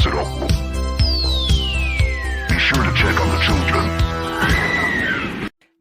explains it all. Be sure to check on the children.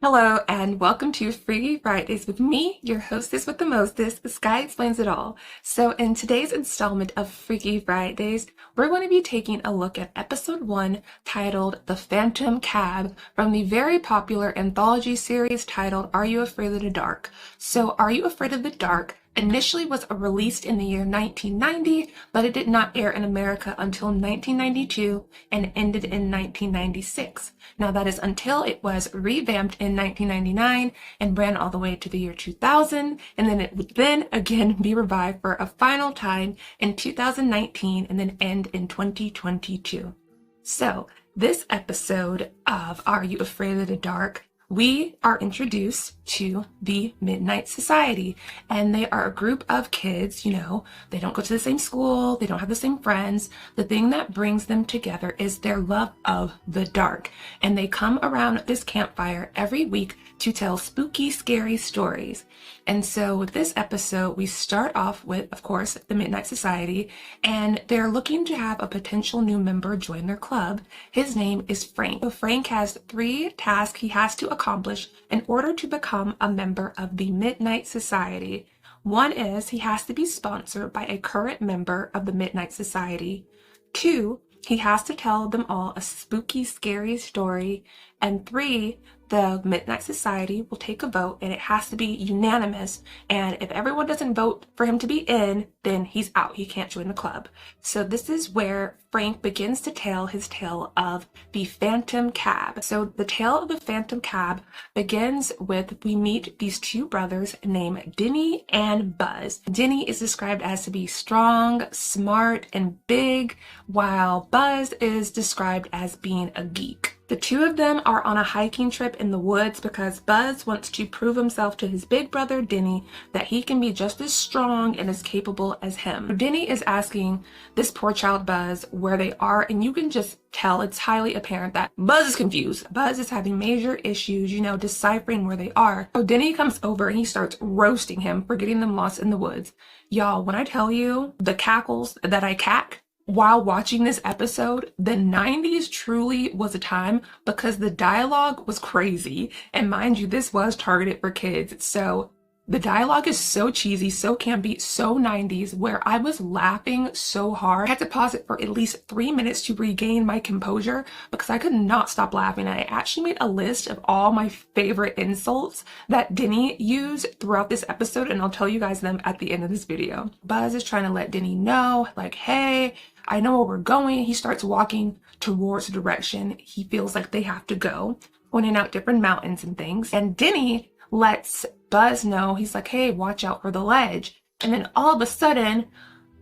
Hello and welcome to Freaky Fridays with me, your hostess with the mostest, Sky Explains It All. So in today's installment of Freaky Fridays, we're going to be taking a look at episode 1 titled The Phantom Cab from the very popular anthology series titled Are You Afraid of the Dark? So Are You Afraid of the Dark initially was released in the year 1990, but it did not air in America until 1992 and ended in 1996. Now that is until it was revamped in 1999 and ran all the way to the year 2000, and then it would then again be revived for a final time in 2019 and then end in 2022. So this episode of Are You Afraid of the Dark, we are introduced to the Midnight Society, and they are a group of kids. You know, they don't go to the same school, they don't have the same friends. The thing that brings them together is their love of the dark, and they come around this campfire every week to tell spooky, scary stories. And so with this episode, we start off with, of course, the Midnight Society, and they're looking to have a potential new member join their club. His name is Frank. So Frank has 3 tasks he has to accomplish in order to become a member of the Midnight Society. One is he has to be sponsored by a current member of the Midnight Society. 2, he has to tell them all a spooky, scary story. And 3, the Midnight Society will take a vote, and it has to be unanimous. And if everyone doesn't vote for him to be in, then he's out. He can't join the club. So this is where Frank begins to tell his tale of the Phantom Cab. So the tale of the Phantom Cab begins with, we meet these 2 brothers named Denny and Buzz. Denny is described as to be strong, smart, and big, while Buzz is described as being a geek. The 2 of them are on a hiking trip in the woods because Buzz wants to prove himself to his big brother Denny that he can be just as strong and as capable as him. Denny is asking this poor child Buzz where they are, and you can just tell, it's highly apparent that Buzz is confused. Buzz is having major issues, you know, deciphering where they are. So Denny comes over and he starts roasting him for getting them lost in the woods. Y'all, when I tell you the cackles that I cack while watching this episode, the 90s truly was a time because the dialogue was crazy. And mind you, this was targeted for kids. So the dialogue is so cheesy, so campy, so 90s, where I was laughing so hard. I had to pause it for at least 3 minutes to regain my composure because I could not stop laughing. And I actually made a list of all my favorite insults that Denny used throughout this episode, and I'll tell you guys them at the end of this video. Buzz is trying to let Denny know, like, hey, I know where we're going. He starts walking towards the direction he feels like they have to go, pointing out different mountains and things. And Denny lets Buzz know, he's like, hey, watch out for the ledge. And then all of a sudden,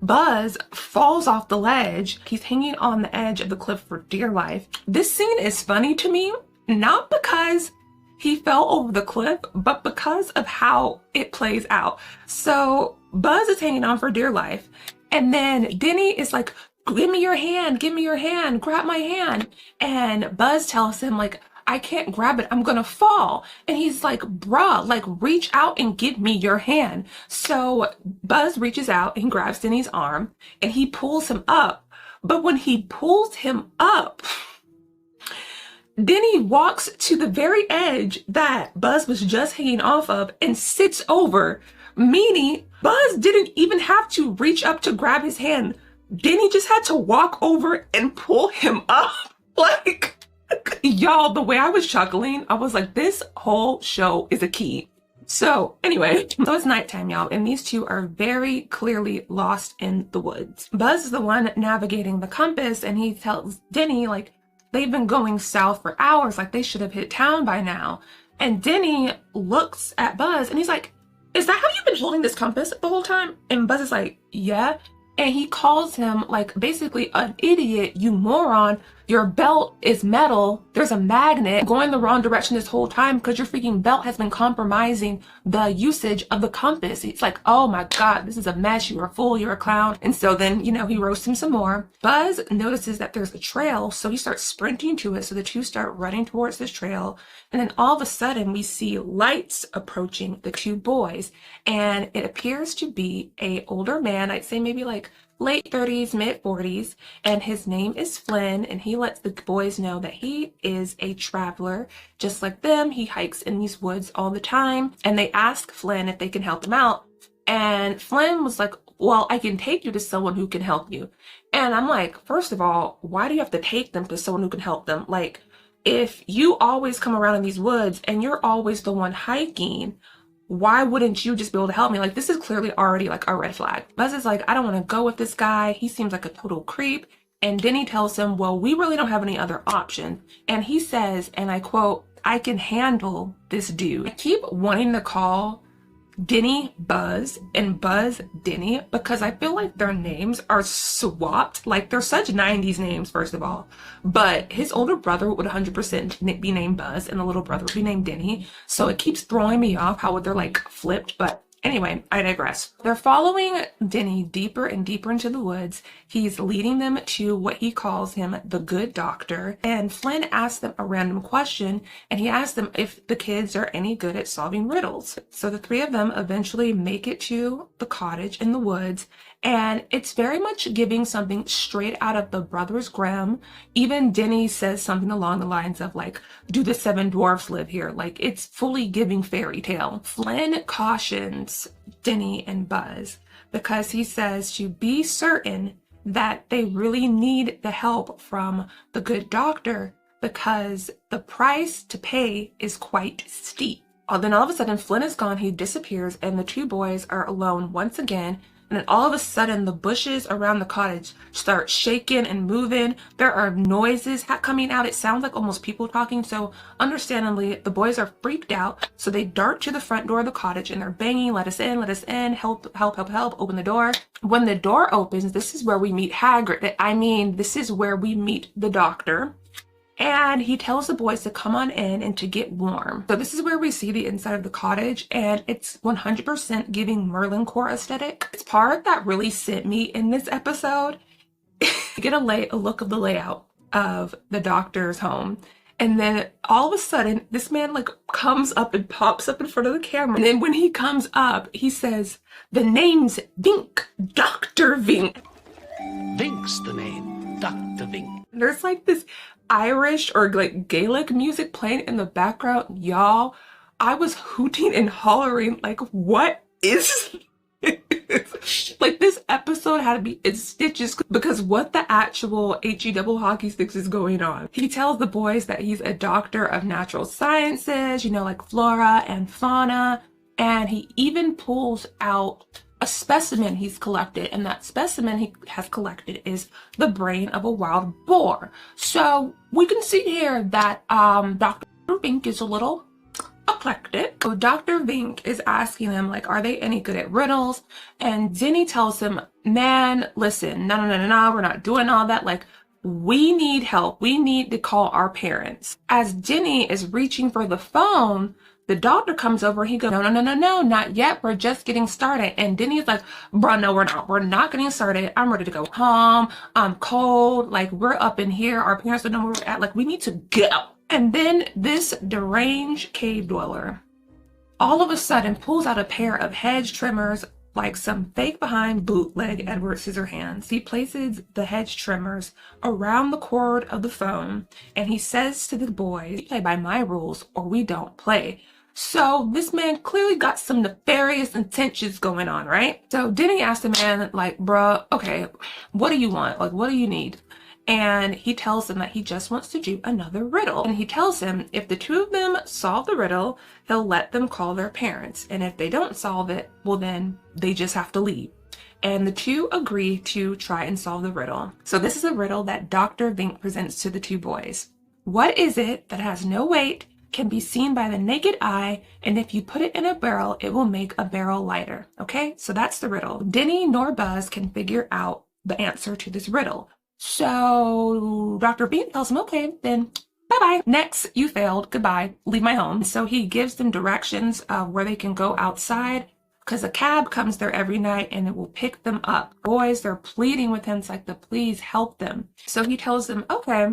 Buzz falls off the ledge. He's hanging on the edge of the cliff for dear life. This scene is funny to me, not because he fell over the cliff, but because of how it plays out. So Buzz is hanging on for dear life. And then Denny is like, give me your hand, grab my hand. And Buzz tells him, like, I can't grab it, I'm gonna fall. And he's like, bruh, like, reach out and give me your hand. So Buzz reaches out and grabs Denny's arm and he pulls him up. But when he pulls him up, Denny walks to the very edge that Buzz was just hanging off of and sits over, meaning Buzz didn't even have to reach up to grab his hand. Denny just had to walk over and pull him up. Like, y'all, the way I was chuckling, I was like, this whole show is a key. So anyway, so it's nighttime, y'all, and these 2 are very clearly lost in the woods. Buzz is the one navigating the compass, and he tells Denny, like, they've been going south for hours, like they should have hit town by now. And Denny looks at Buzz and he's like, is that how you've been holding this compass the whole time? And Buzz is like, yeah. And he calls him, like, basically an idiot, you moron. Your belt is metal. There's a magnet going the wrong direction this whole time because your freaking belt has been compromising the usage of the compass. It's like, oh my God, this is a mess. You're a fool. You're a clown. And so then, you know, he roasts him some more. Buzz notices that there's a trail, so he starts sprinting to it. So the 2 start running towards this trail. And then all of a sudden we see lights approaching the 2 boys. And it appears to be a older man, I'd say maybe like late 30s, mid 40s, and his name is Flynn, and he lets the boys know that he is a traveler. Just like them, he hikes in these woods all the time, and they ask Flynn if they can help him out. And Flynn was like, well, I can take you to someone who can help you. And I'm like, first of all, why do you have to take them to someone who can help them? Like, if you always come around in these woods and you're always the one hiking, why wouldn't you just be able to help me? Like, this is clearly already like a red flag. Buzz is like, I don't want to go with this guy. He seems like a total creep. And Denny tells him, well, we really don't have any other option. And he says, and I quote, I can handle this dude. I keep wanting to call Denny Buzz and Buzz Denny because I feel like their names are swapped. Like, they're such 90s names, first of all. But his older brother would 100% be named Buzz and the little brother would be named Denny. So it keeps throwing me off how they're like flipped. But anyway, I digress. They're following Denny deeper and deeper into the woods. He's leading them to what he calls him the good doctor. And Flynn asks them a random question, and he asks them if the kids are any good at solving riddles. So the three of them eventually make it to the cottage in the woods, and it's very much giving something straight out of the Brothers Grimm. Even Denny says something along the lines of like, do the 7 dwarfs live here? Like, it's fully giving fairy tale. Flynn cautions Denny and Buzz because he says to be certain that they really need the help from the good doctor because the price to pay is quite steep. Then all of a sudden Flynn is gone, he disappears, and the two boys are alone once again. And then all of a sudden, the bushes around the cottage start shaking and moving. There are noises coming out. It sounds like almost people talking. So understandably, the boys are freaked out. So they dart to the front door of the cottage and they're banging, let us in, help, help, help, help, open the door. When the door opens, this is where we meet Hagrid. I mean, this is where we meet the doctor. And he tells the boys to come on in and to get warm. So this is where we see the inside of the cottage, and it's 100% giving Merlin core aesthetic. It's part that really sent me in this episode. You get a look of the layout of the doctor's home. And then all of a sudden, this man like comes up and pops up in front of the camera. And then when he comes up, he says, the name's Vink, Dr. Vink. Vink's the name, Dr. Vink. There's like this Irish or like Gaelic music playing in the background. Y'all, I was hooting and hollering like, what is this? Like, this episode had to be in stitches because what the actual HE double hockey sticks is going on. He tells the boys that he's a doctor of natural sciences, you know, like flora and fauna, and he even pulls out a specimen he's collected, and that specimen he has collected is the brain of a wild boar. So we can see here that Dr. Vink is a little eclectic. So Dr. Vink is asking them, like, are they any good at riddles? And Denny tells him, man, listen, no, we're not doing all that. Like, we need help. We need to call our parents. As Denny is reaching for the phone, the doctor comes over, he goes, no, not yet. We're just getting started. And Denny's like, bro, no, we're not. We're not getting started. I'm ready to go home. I'm cold. Like, we're up in here. Our parents don't know where we're at. Like, we need to go. And then this deranged cave dweller all of a sudden pulls out a pair of hedge trimmers, like some fake behind bootleg Edward Scissorhands. He places the hedge trimmers around the cord of the phone, and he says to the boys, play by my rules or we don't play. So this man clearly got some nefarious intentions going on, right? So Denny asked the man, like, bruh, okay, what do you want? Like, what do you need? And he tells him that he just wants to do another riddle. And he tells him if the two of them solve the riddle, he'll let them call their parents. And if they don't solve it, well, then they just have to leave. And the two agree to try and solve the riddle. So this is a riddle that Dr. Vink presents to the two boys. What is it that has no weight, can be seen by the naked eye, and if you put it in a barrel, it will make a barrel lighter? Okay, so that's the riddle. Denny nor Buzz can figure out the answer to this riddle. So Dr. Vink tells him, okay, then bye-bye. Next, you failed. Goodbye. Leave my home. So he gives them directions of where they can go outside because a cab comes there every night and it will pick them up. Boys, they're pleading with him. It's like, please help them. So he tells them, okay,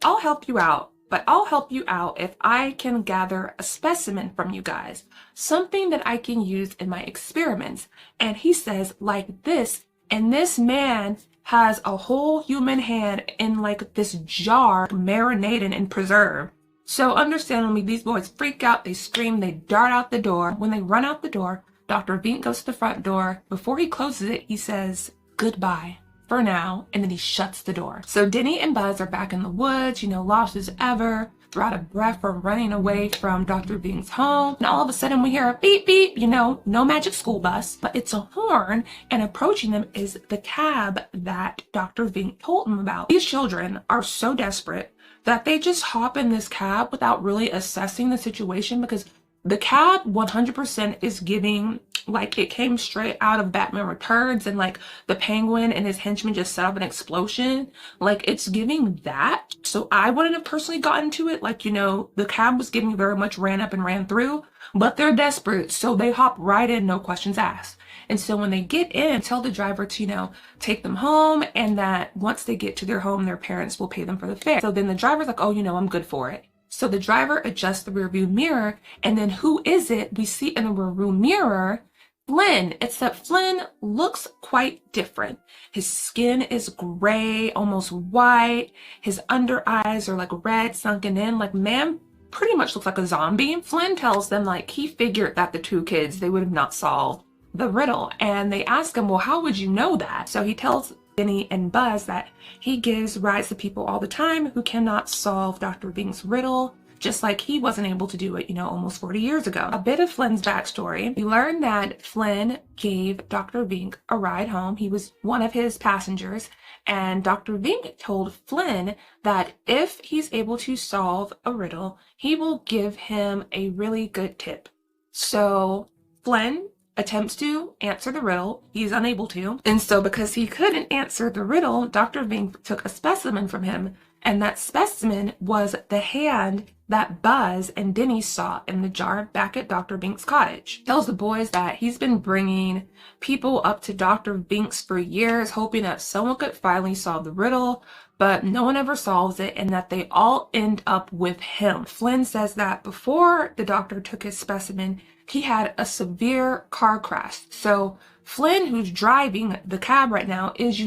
I'll help you out. But I'll help you out if I can gather a specimen from you guys, something that I can use in my experiments. And he says, like this And this man has a whole human hand in like this jar marinated in preserve. So understandably, these boys freak out, they scream, they dart out the door. When they run out the door, Dr. 𝒉𝒃 goes to the front door. Before he closes it, he says, "Goodbye for now," and then he shuts the door. So Denny and Buzz are back in the woods, lost as ever. They're out of breath from running away from Dr. 𝒉𝒃's home. And all of a sudden we hear a beep beep, no magic school bus, but it's a horn, and approaching them is the cab that Dr. 𝒉𝒃 told them about. These children are so desperate that they just hop in this cab without really assessing the situation, because the cab 100% is giving like it came straight out of Batman Returns, and like the Penguin and his henchmen just set up an explosion. Like it's giving that. So I wouldn't have personally gotten to it. Like, the cab was giving very much ran up and ran through, but they're desperate. So they hop right in, no questions asked. And so when they get in, tell the driver to, take them home, and that once they get to their home, their parents will pay them for the fare. So then the driver's like, oh, I'm good for it. So the driver adjusts the rearview mirror, and then who is it? We see in the rearview mirror, Flynn, except Flynn looks quite different. His skin is gray, almost white. His under eyes are like red, sunken in. Like, man pretty much looks like a zombie. Flynn tells them like he figured that the two kids, they would have not solved the riddle. And they ask him, well, how would you know that? So he tells Denny and Buzz that he gives rides to people all the time who cannot solve Dr. 𝒉𝒃's riddle, just like he wasn't able to do it, almost 40 years ago. A bit of Flynn's backstory. We learned that Flynn gave Dr. 𝒉𝒃 a ride home. He was one of his passengers, and Dr. 𝒉𝒃 told Flynn that if he's able to solve a riddle, he will give him a really good tip. So Flynn attempts to answer the riddle. He's unable to. And so because he couldn't answer the riddle, Dr. 𝒉𝒃 took a specimen from him. And that specimen was the hand that Buzz and Denny saw in the jar back at Dr. 𝒉𝒃's cottage. He tells the boys that he's been bringing people up to Dr. 𝒉𝒃's for years, hoping that someone could finally solve the riddle, but no one ever solves it, and that they all end up with him. Flynn says that before the doctor took his specimen, he had a severe car crash. So Flynn, who's driving the cab right now, is,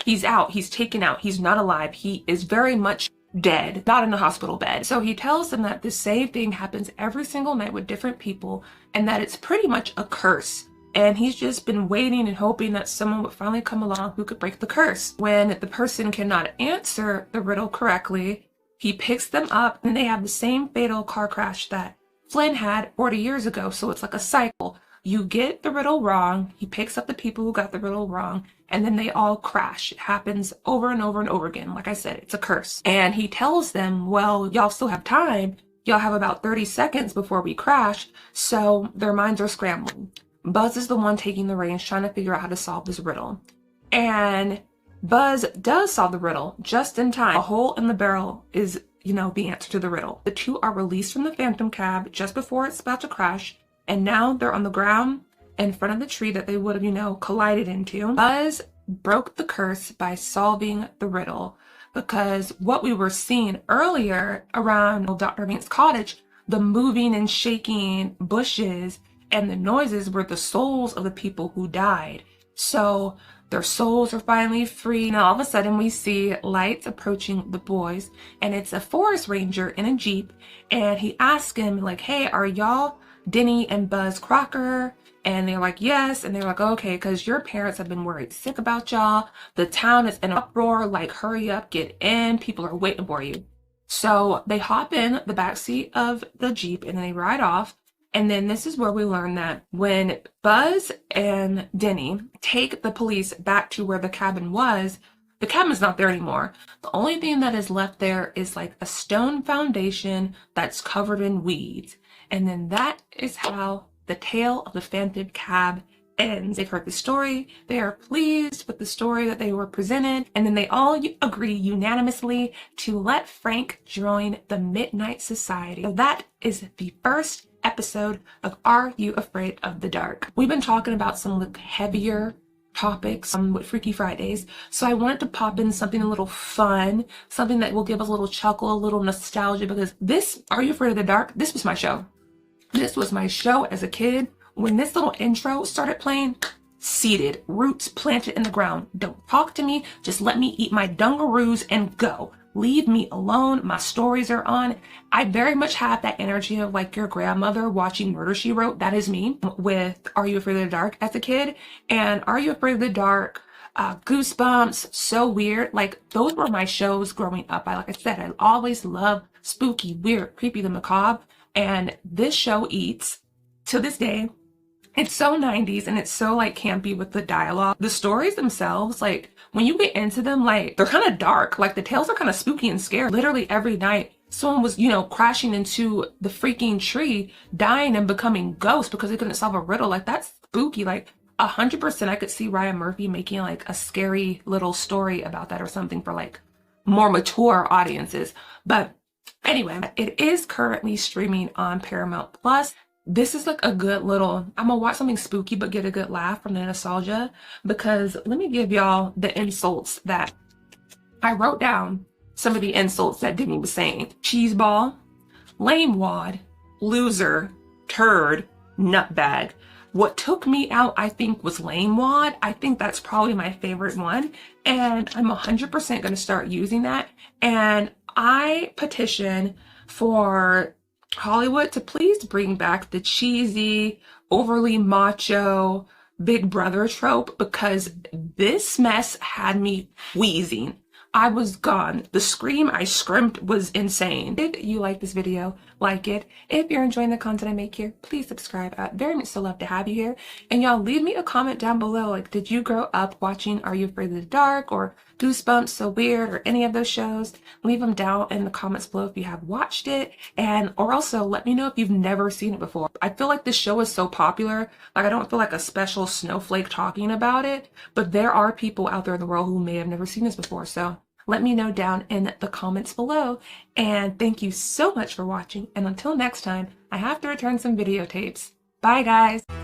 he's out, he's taken out, he's not alive, he is very much dead, not in a hospital bed. So he tells them that the same thing happens every single night with different people, and that it's pretty much a curse. And he's just been waiting and hoping that someone would finally come along who could break the curse. When the person cannot answer the riddle correctly, he picks them up, and they have the same fatal car crash that Flynn had 40 years ago. So it's like a cycle. You get the riddle wrong, he picks up the people who got the riddle wrong, and then they all crash. It happens over and over and over again. Like I said, it's a curse. And he tells them, well, y'all still have time. Y'all have about 30 seconds before we crash. So their minds are scrambling. Buzz is the one taking the reins, trying to figure out how to solve this riddle. And Buzz does solve the riddle just in time. A hole in the barrel is, the answer to the riddle. The two are released from the phantom cab just before it's about to crash. And now they're on the ground in front of the tree that they would have, collided into. Buzz broke the curse by solving the riddle, because what we were seeing earlier around Dr. 𝒉𝒃's cottage, the moving and shaking bushes and the noises were the souls of the people who died. So their souls are finally free. Now all of a sudden we see lights approaching the boys, and it's a forest ranger in a Jeep, and he asks him like, hey, are y'all Denny and Buzz Crocker? And they're like, yes. And they're like, okay, because your parents have been worried sick about y'all. The town is in an uproar, like hurry up, get in, people are waiting for you. So they hop in the backseat of the Jeep and they ride off. And then this is where we learn that when Buzz and Denny take the police back to where the cabin was, the cabin's not there anymore. The only thing that is left there is like a stone foundation that's covered in weeds. And then that is how the tale of the phantom cab ends. They've heard the story, they are pleased with the story that they were presented, and then they all agree unanimously to let Frank join the Midnight Society. So that is the first episode of Are You Afraid of the Dark? We've been talking about some heavier topics with Freaky Fridays, so I wanted to pop in something a little fun, something that will give us a little chuckle, a little nostalgia, because this, Are You Afraid of the Dark, this was my show. This was my show as a kid. When this little intro started playing, seated, roots planted in the ground. Don't talk to me. Just let me eat my dungaroos and go. Leave me alone. My stories are on. I very much have that energy of like your grandmother watching Murder, She Wrote. That is me with Are You Afraid of the Dark as a kid, and Are You Afraid of the Dark, Goosebumps, So Weird. Like, those were my shows growing up. Like I said, I always loved spooky, weird, creepy, the macabre, and this show eats to this day. It's so 90s and it's so like campy with the dialogue. The stories themselves, like when you get into them, like they're kind of dark. Like the tales are kind of spooky and scary. Literally every night someone was, you know, crashing into the freaking tree, dying and becoming ghosts because they couldn't solve a riddle. Like that's spooky. Like 100% I could see Ryan Murphy making like a scary little story about that or something for like more mature audiences. But anyway, it is currently streaming on Paramount Plus. This is like a good little, I'm gonna watch something spooky but get a good laugh from the nostalgia, because let me give y'all the insults that I wrote down. Some of the insults that Denny was saying: cheeseball, lame wad, loser, turd, nutbag. What took me out, I think, was lame wad. I think that's probably my favorite one, and I'm 100% gonna start using that. And I petition for Hollywood to please bring back the cheesy, overly macho Big Brother trope, because this mess had me wheezing. I was gone. The scream I screamed was insane. If you like this video, like it. If you're enjoying the content I make here, please subscribe. I'd very much so love to have you here. And y'all leave me a comment down below. Like, did you grow up watching Are You Afraid of the Dark or Goosebumps, So Weird, or any of those shows? Leave them down in the comments below if you have watched it. And or also let me know if you've never seen it before. I feel like this show is so popular. Like, I don't feel like a special snowflake talking about it, but there are people out there in the world who may have never seen this before. So let me know down in the comments below. And thank you so much for watching. And until next time, I have to return some videotapes. Bye, guys.